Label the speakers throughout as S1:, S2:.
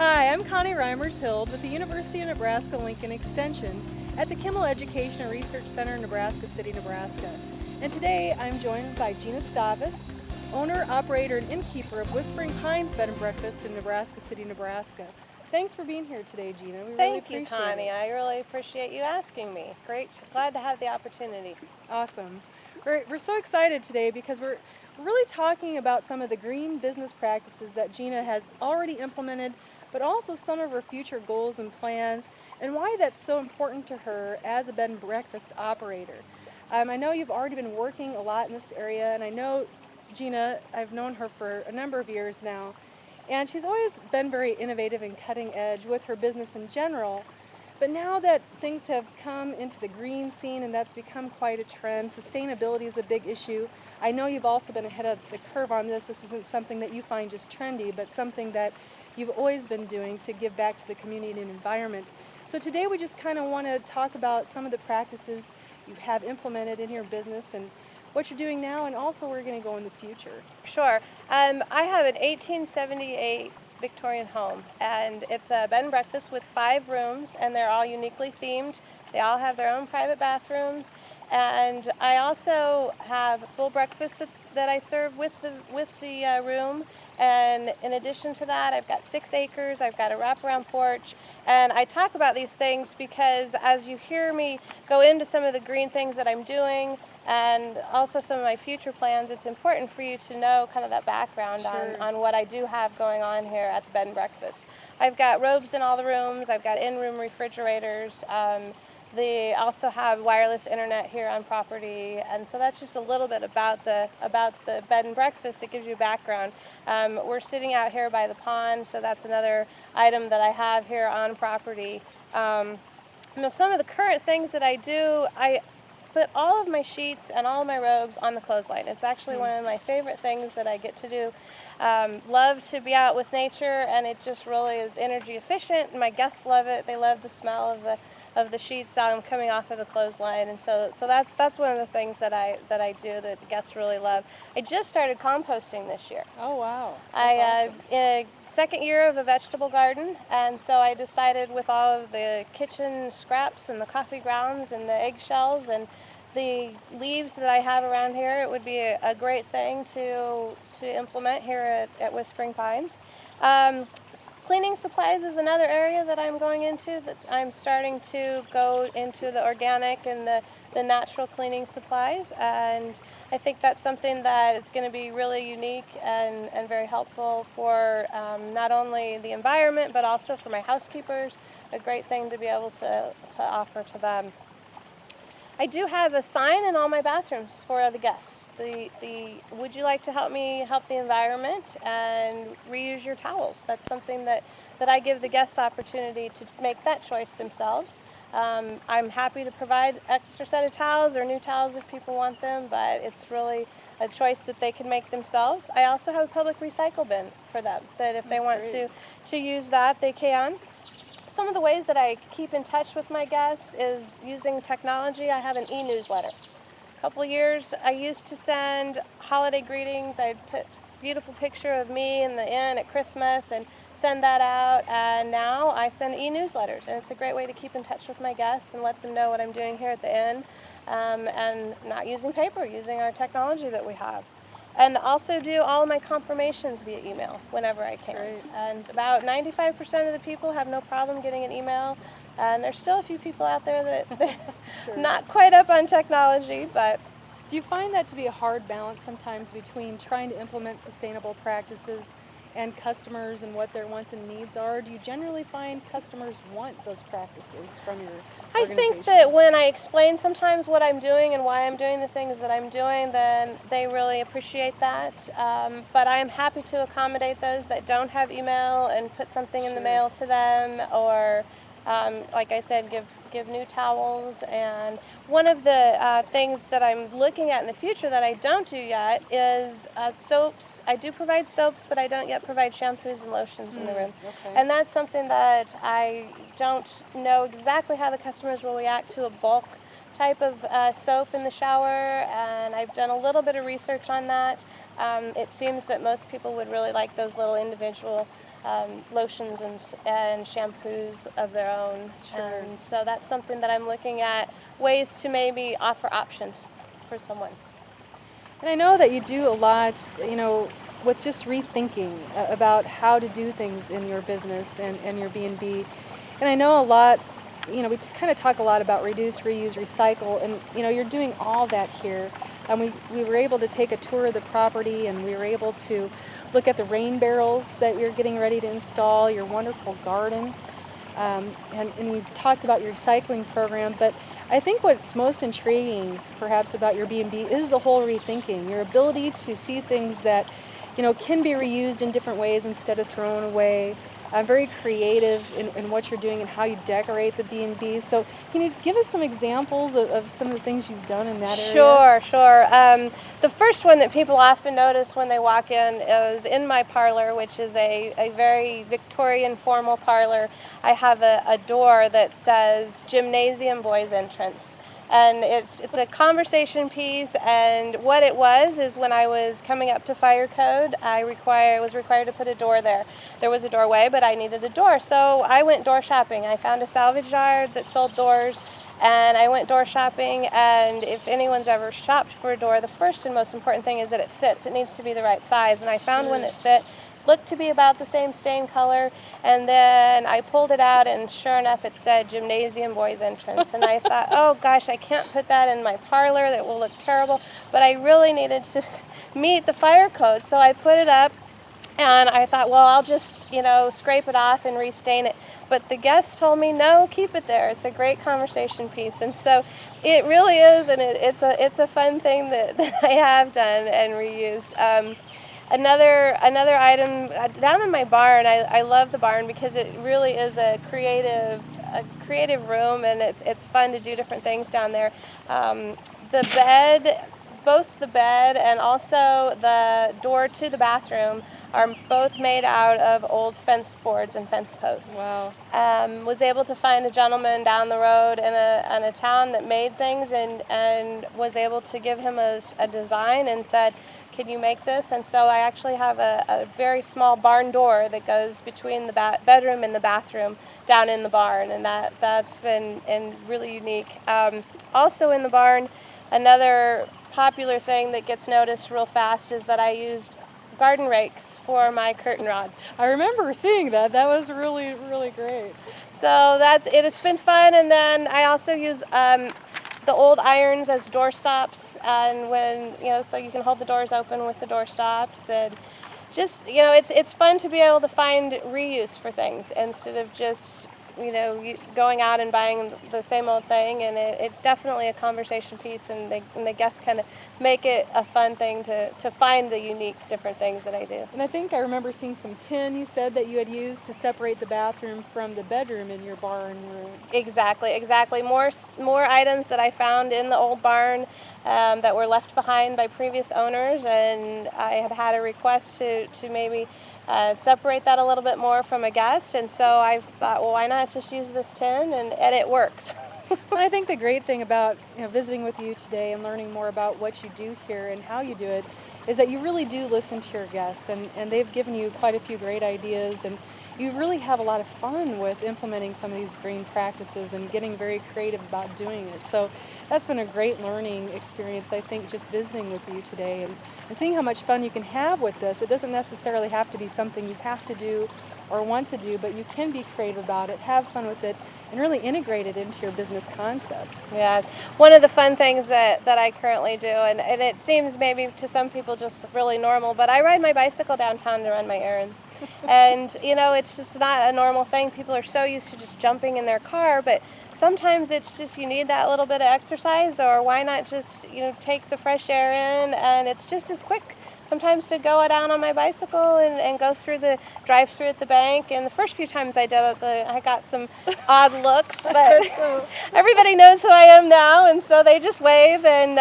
S1: Hi, I'm Connie Reimers-Hild with the University of Nebraska-Lincoln Extension at the Kimmel Education and Research Center in Nebraska City, Nebraska. And today I'm joined by Jeanna, owner, operator, and innkeeper of Whispering Pines Bed and Breakfast in Nebraska City, Nebraska. Thanks for being here today, Jeanna. We really
S2: Thank you,
S1: appreciate
S2: Connie.
S1: it.
S2: I really appreciate you asking me. Great. Glad to have the opportunity.
S1: Awesome. We're so excited today because we're really talking about some of the green business practices that Jeanna has already implemented, but also some of her future goals and plans, and why that's so important to her as a bed and breakfast operator. I know you've already been working a lot in this area, and I know Jeanna, I've known her for a number of years now, and she's always been very innovative and cutting edge with her business in general. But now that things have come into the green scene and that's become quite a trend, sustainability is a big issue. I know you've also been ahead of the curve on this. This isn't something that you find just trendy, but something that you've always been doing to give back to the community and environment. So today we just kind of want to talk about some of the practices you have implemented in your business and what you're doing now, and also where you're going to go in the future.
S2: Sure. I have an 1878 Victorian home, and it's a bed and breakfast with 5 rooms, and they're all uniquely themed. They all have their own private bathrooms, and I also have full breakfast that I serve with the room. And in addition to that, I've got 6 acres. I've got a wraparound porch, and I talk about these things because as you hear me go into some of the green things that I'm doing, and also some of my future plans, it's important for you to know kind of that background
S1: Sure.
S2: on what I do have going on here at the bed and breakfast. I've got robes in all the rooms. I've got in-room refrigerators. They also have wireless internet here on property, and so that's just a little bit about the bed and breakfast. It gives you background. We're sitting out here by the pond, so that's another item that I have here on property. Now, some of the current things that I do, I put all of my sheets and all of my robes on the clothesline. It's actually one of my favorite things that I get to do. Love to be out with nature, and it just really is energy efficient. My guests love it. They love the smell of the sheets coming off of the clothesline, and so that's one of the things that I do that the guests really love. I just started composting this year.
S1: Oh, wow.
S2: I
S1: That's awesome.
S2: in a second year of a vegetable garden, and so I decided with all of the kitchen scraps and the coffee grounds and the eggshells and the leaves that I have around here, it would be a great thing to implement here at Whispering Pines. Cleaning supplies is another area that I'm going into, that I'm starting to go into the organic and the natural cleaning supplies, and I think that's something that is going to be really unique and very helpful for not only the environment but also for my housekeepers, a great thing to be able to offer to them. I do have a sign in all my bathrooms for the guests. The would you like to help me help the environment and reuse your towels? That's something that I give the guests opportunity to make that choice themselves. I'm happy to provide extra set of towels or new towels if people want them, but it's really a choice that they can make themselves. I also have a public recycle bin for them, that if they
S1: That's
S2: want
S1: great.
S2: to use that, they can. Some of the ways that I keep in touch with my guests is using technology. I have an e-newsletter. A couple years I used to send holiday greetings. I'd put a beautiful picture of me in the inn at Christmas and send that out, and now I send e-newsletters, and it's a great way to keep in touch with my guests and let them know what I'm doing here at the inn, and not using paper, using our technology that we have. And also do all of my confirmations via email whenever I can.
S1: Great.
S2: And about 95% of the people have no problem getting an email. And there's still a few people out there that
S1: Sure.
S2: not quite up on technology, but
S1: Do you find that to be a hard balance sometimes between trying to implement sustainable practices and customers and what their wants and needs are? Do you generally find customers want those practices from your
S2: I
S1: organization?
S2: think that when I explain sometimes what I'm doing and why I'm doing the things that I'm doing, then they really appreciate that. But I'm happy to accommodate those that don't have email and put something in the
S1: Sure.
S2: mail to them, or like I said, give new towels. And one of the things that I'm looking at in the future that I don't do yet is soaps. I do provide soaps, but I don't yet provide shampoos and lotions in the room.
S1: Okay.
S2: And that's something that I don't know exactly how the customers will react to a bulk type of soap in the shower, and I've done a little bit of research on that. It seems that most people would really like those little individual lotions and shampoos of their own.
S1: Sure.
S2: And so that's something that I'm looking at, ways to maybe offer options for someone.
S1: And I know that you do a lot, with just rethinking about how to do things in your business and your B&B. And I know a lot, we kind of talk a lot about reduce, reuse, recycle, and, you're doing all that here. And we were able to take a tour of the property, and we were able to look at the rain barrels that you're getting ready to install, your wonderful garden. And we've talked about your recycling program, but I think what's most intriguing perhaps about your B&B is the whole rethinking, your ability to see things that, can be reused in different ways instead of thrown away. Very creative in what you're doing and how you decorate the B&B. So can you give us some examples of some of the things you've done in that area?
S2: Sure. The first one that people often notice when they walk in is in my parlor, which is a very Victorian formal parlor. I have a door that says Gymnasium Boys Entrance. And it's a conversation piece, and what it was is when I was coming up to fire code, I was required to put a door there. There was a doorway, but I needed a door, so I went door shopping. I found a salvage yard that sold doors, and I went door shopping. And if anyone's ever shopped for a door, the first and most important thing is that it fits. It needs to be the right size, and I found one that fit. Looked to be about the same stain color, and then I pulled it out, and sure enough it said Gymnasium Boys Entrance. And I thought, oh gosh, I can't put that in my parlor, that will look terrible, but I really needed to meet the fire code, so I put it up, and I thought, well, I'll just scrape it off and restain it. But the guests told me, no, keep it there, it's a great conversation piece. And so it really is, and it's a fun thing that I have done and reused. Another item down in my barn, I love the barn because it really is a creative room, and it's fun to do different things down there. The bed, both the bed and also the door to the bathroom are both made out of old fence boards and fence posts.
S1: Wow.
S2: Was able to find a gentleman down the road in a town that made things, and was able to give him a design and said, can you make this? And so I actually have a very small barn door that goes between the bedroom and the bathroom down in the barn, and that's been really unique. Also in the barn, another popular thing that gets noticed real fast is that I used garden rakes for my curtain rods.
S1: I remember seeing that. That was really, really great.
S2: So that's it. It's been fun. And then I also use the old irons as door stops, and when so you can hold the doors open with the door stops, and just it's fun to be able to find reuse for things instead of just going out and buying the same old thing. And it's definitely a conversation piece, and the guests kind of make it a fun thing to find the unique different things that I do.
S1: And I think I remember seeing some tin you said that you had used to separate the bathroom from the bedroom in your barn room.
S2: Exactly. More items that I found in the old barn that were left behind by previous owners, and I had a request to maybe separate that a little bit more from a guest, and so I thought, well, why not just use this tin, and it works.
S1: And I think the great thing about visiting with you today and learning more about what you do here and how you do it is that you really do listen to your guests, and they've given you quite a few great ideas, and you really have a lot of fun with implementing some of these green practices and getting very creative about doing it. So that's been a great learning experience, I think, just visiting with you today and seeing how much fun you can have with this. It doesn't necessarily have to be something you have to do or want to do, but you can be creative about it, have fun with it, and really integrate it into your business concept.
S2: Yeah, one of the fun things that I currently do, and it seems maybe to some people just really normal, but I ride my bicycle downtown to run my errands. And it's just not a normal thing. People are so used to just jumping in their car, but sometimes it's just you need that little bit of exercise, or why not just take the fresh air in, and it's just as quick sometimes to go down on my bicycle and go through the drive-through at the bank. And the first few times I did it, I got some odd looks, but
S1: So,
S2: everybody knows who I am now, and so they just wave. And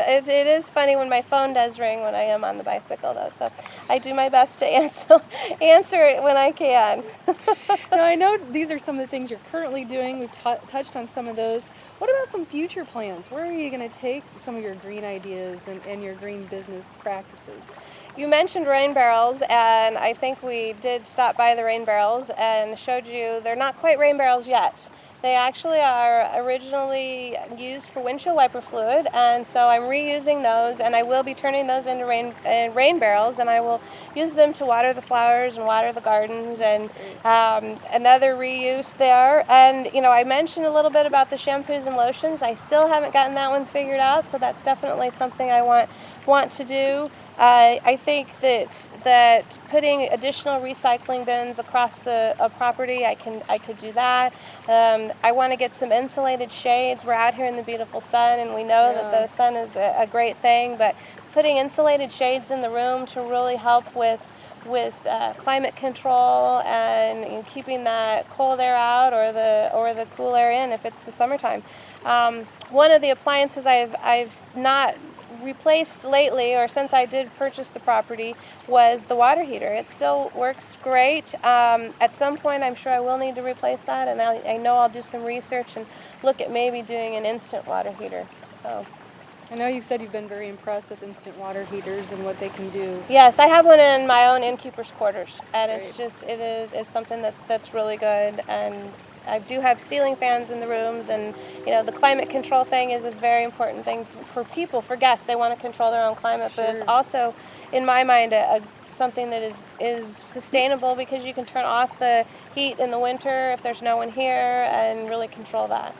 S2: it is funny when my phone does ring when I am on the bicycle, though. So I do my best to answer it when I can.
S1: now I know these are some of the things you're currently doing. We've touched on some of those. What about some future plans? Where are you going to take some of your green ideas and your green business practices?
S2: You mentioned rain barrels, and I think we did stop by the rain barrels and showed you they're not quite rain barrels yet. They actually are originally used for windshield wiper fluid, and so I'm reusing those, and I will be turning those into rain barrels, and I will use them to water the flowers and water the gardens, and another reuse there. And I mentioned a little bit about the shampoos and lotions. I still haven't gotten that one figured out, so that's definitely something I want to do. I think that putting additional recycling bins across the property, I could do that. I want to get some insulated shades. We're out here in the beautiful sun, and we know that the sun is a great thing, but putting insulated shades in the room to really help with climate control and keeping that cold air out or the cool air in if it's the summertime. One of the appliances I've not replaced lately, or since I did purchase the property, was the water heater. It still works great. At some point I'm sure I will need to replace that, and I know I'll do some research and look at maybe doing an instant water heater. So
S1: I know you've said you've been very impressed with instant water heaters and what they can do.
S2: yes, I have one in my own innkeeper's quarters, and
S1: Great.
S2: it's something that's really good. And I do have ceiling fans in the rooms, and the climate control thing is a very important thing for people, for guests. They want to control their own climate, but it's also, in my mind, something that is sustainable, because you can turn off the heat in the winter if there's no one here and really control that.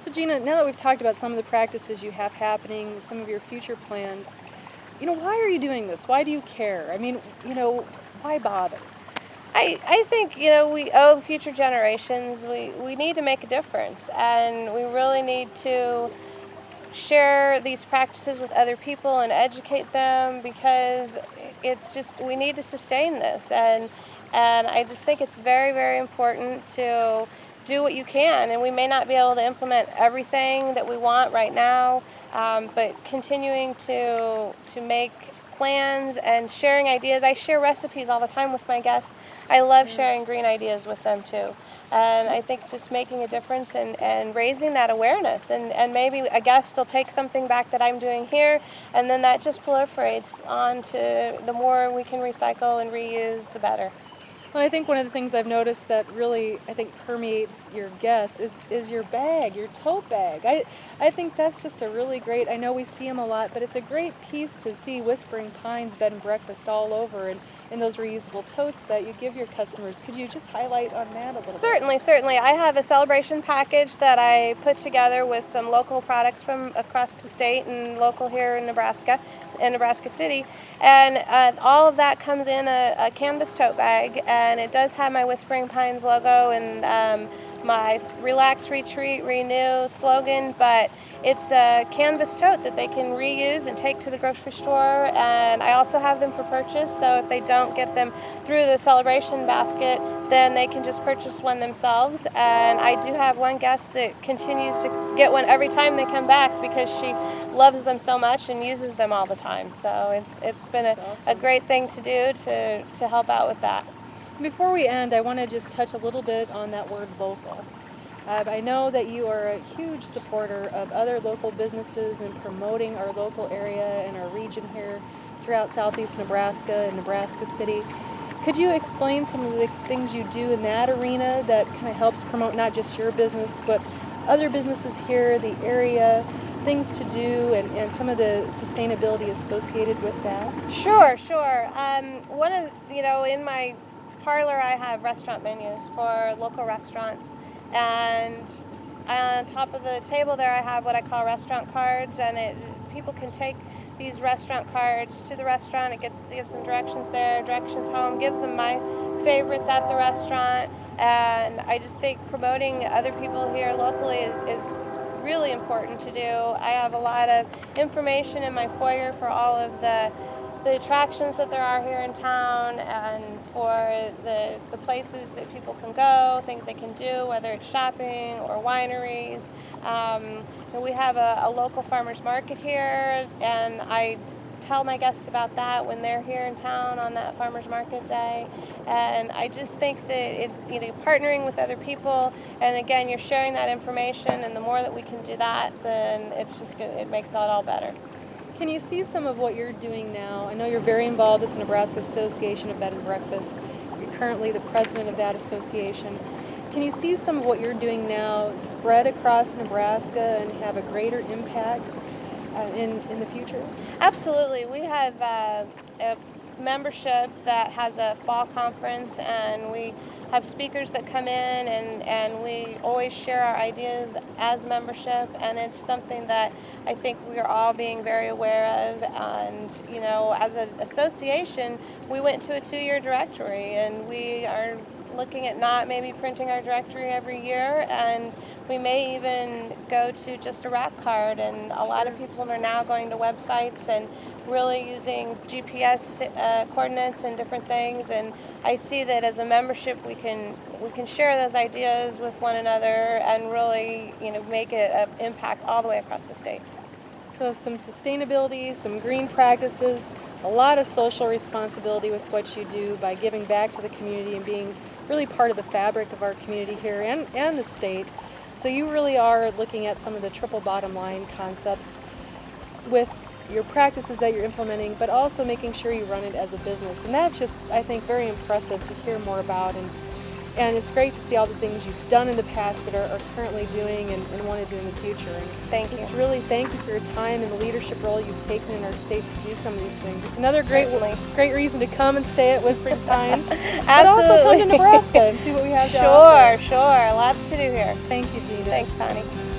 S1: So Jeanna, now that we've talked about some of the practices you have happening, some of your future plans, why are you doing this? Why do you care? I mean, why bother?
S2: I think, we owe future generations, we need to make a difference, and we really need to share these practices with other people and educate them, because it's just, we need to sustain this, and I just think it's very, very important to do what you can, and we may not be able to implement everything that we want right now, but continuing to make plans and sharing ideas. I share recipes all the time with my guests. I love sharing green ideas with them too. And I think just making a difference and raising that awareness. And maybe a guest will take something back that I'm doing here, and then that just proliferates on to the more we can recycle and reuse, the better.
S1: Well, I think one of the things I've noticed that really, I think, permeates your guests is your bag, your tote bag. I think that's just a really great, I know we see them a lot, but it's a great piece to see Whispering Pines Bed and Breakfast all over, and in those reusable totes that you give your customers. Could you just highlight on that a little bit?
S2: Certainly. I have a celebration package that I put together with some local products from across the state and local here in Nebraska City, and all of that comes in a canvas tote bag, and it does have my Whispering Pines logo and my Relax, Retreat, Renew slogan, but it's a canvas tote that they can reuse and take to the grocery store, and I also have them for purchase, so if they don't get them through the celebration basket, then they can just purchase one themselves. And I do have one guest that continues to get one every time they come back, because she loves them so much and uses them all the time. So it's been a great thing to do to help out with that.
S1: Before we end, I want to just touch a little bit on that word local. I know that you are a huge supporter of other local businesses and promoting our local area and our region here throughout southeast Nebraska and Nebraska City. Could you explain some of the things you do in that arena that kind of helps promote not just your business, but other businesses here, the area, things to do, and some of the sustainability associated with that?
S2: Sure. One of, in my parlor I have restaurant menus for local restaurants, and on top of the table there I have what I call restaurant cards, and people can take these restaurant cards to the restaurant. It gives them directions there, directions home, gives them my favorites at the restaurant, and I just think promoting other people here locally is really important to do. I have a lot of information in my foyer for all of the attractions that there are here in town, and for the places that people can go, things they can do, whether it's shopping or wineries. We have a local farmers market here, and I tell my guests about that when they're here in town on that farmers market day. And I just think that partnering with other people, and again, you're sharing that information, and the more that we can do that, then it's just good, it makes it all better.
S1: Can you see some of what you're doing now? I know you're very involved with the Nebraska Association of Bed and Breakfast. You're currently the president of that association. Can you see some of what you're doing now spread across Nebraska and have a greater impact in the future?
S2: Absolutely. We have a membership that has a fall conference, and we have speakers that come in, and we always share our ideas as membership, and it's something that I think we're all being very aware of. And as an association, we went to a 2-year directory, and we are looking at not maybe printing our directory every year, and we may even go to just a rack card. And a lot of people are now going to websites and really using GPS coordinates and different things. And I see that as a membership, we can share those ideas with one another and really make it an impact all the way across the state.
S1: So some sustainability, some green practices, a lot of social responsibility with what you do by giving back to the community and being really part of the fabric of our community here and the state. So you really are looking at some of the triple bottom line concepts with your practices that you're implementing, but also making sure you run it as a business. And that's just, I think, very impressive to hear more about. And it's great to see all the things you've done in the past but are currently doing and want to do in the future. And
S2: Thank you.
S1: Just really thank you for your time and the leadership role you've taken in our state to do some of these things. It's another great reason to come and stay at Whispering Pines. But also come to Nebraska and see what we have to offer.
S2: Sure. Lots to do here.
S1: Thank you, Jeanna.
S2: Thanks, Connie.